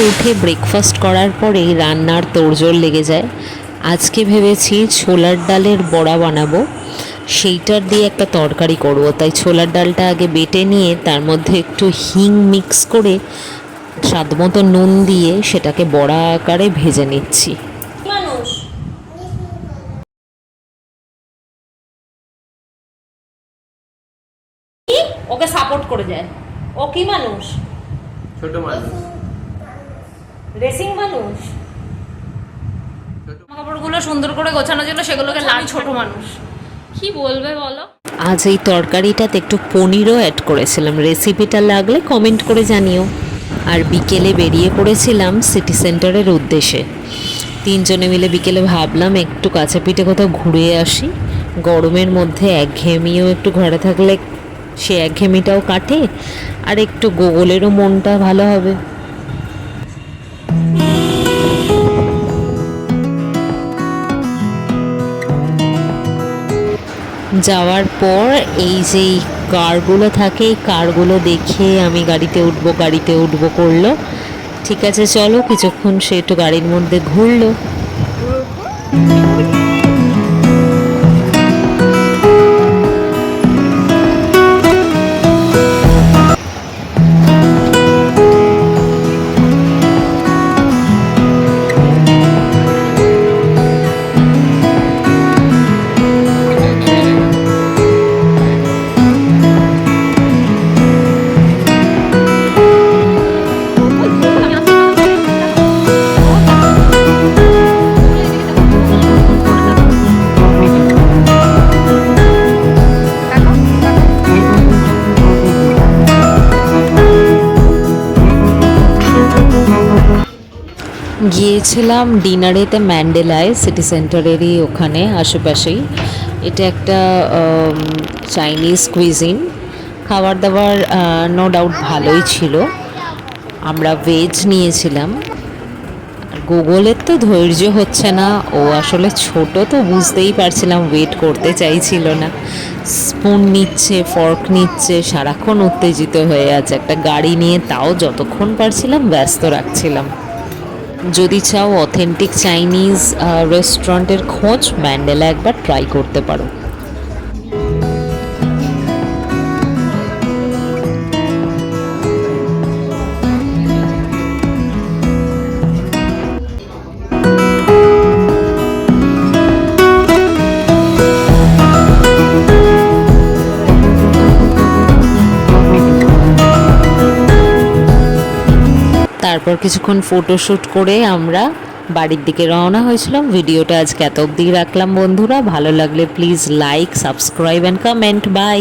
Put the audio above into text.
উঠে ব্রেকফাস্ট করার পরেই রান্নার তোড়জোড় লেগে যায়। আজকে ভেবেছি ছোলার ডালের বড়া বানাবো, সেইটার দিয়ে একটা তরকারি করব। তাই ছোলার ডালটা আগে বেটে নিয়ে তার মধ্যে একটু হিং মিক্স করে স্বাদ মতো নুন দিয়ে সেটাকে বড়া আকারে ভেজে নিচ্ছি। মানুষ ওকে সাপোর্ট করে যায়। ও কি মানুষ? ছোট মানুষ, রেসিং মানুষ। কাপড়গুলো সুন্দর করে গোছানোর জন্য সেগুলোকে ছোট মানুষ কি বলবে বলো। আজ এই তরকারিটাতে একটু পনিরও অ্যাড করেছিলাম, রেসিপিটা লাগলে কমেন্ট করে জানিও। আর বিকেলে বেরিয়ে পড়েছিলাম সিটি সেন্টারের উদ্দেশ্যে। তিনজনে মিলে বিকেলে ভাবলাম একটু কাছে পিঠে কোথাও ঘুরে আসি। গরমের মধ্যে একঘেয়েমিও একটু ঘরে থাকলে সে একঘেয়েমিটাও কাটে, আর একটু গোগলেরও মনটা ভালো হবে। যাওয়ার পর এই যে কারগুলো থাকে, এই কারগুলো দেখে আমি গাড়িতে উঠবো করলো। ঠিক আছে চলো, কিছুক্ষণ সে একটু গাড়ির মধ্যে ঘুরলো। গিয়েছিলাম ডিনারেতে ম্যান্ডেলায়, সিটি সেন্টারেরই ওখানে আশেপাশেই। এটা একটা চাইনিজ কুইজিন। খাবার দাবার নো ডাউট ভালোই ছিল। আমরা ভেজ নিয়েছিলাম। গুগলের তো ধৈর্য হচ্ছে না, ও আসলে ছোট তো বুঝতেই পারছিলাম, ওয়েট করতে চাইছিল না। স্পুন নিচ্ছে, ফর্ক নিচ্ছে, সারাক্ষণ উত্তেজিত হয়ে আছে একটা গাড়ি নিয়ে, তাও যতক্ষণ পারছিলাম ব্যস্ত রাখছিলাম। যদি চাও অথেন্টিক চাইনিজ রেস্টুরেন্টের খোঁজ, ম্যান্ডেলা একবার ট্রাই করতে পারো। তারপর কিছুক্ষণ ফটোশ্যুট করে আমরা বাড়ির দিকে রওনা হয়েছিলাম। ভিডিওটা আজকে এত অবধি রাখলাম বন্ধুরা। ভালো লাগলে please like, subscribe and comment. By.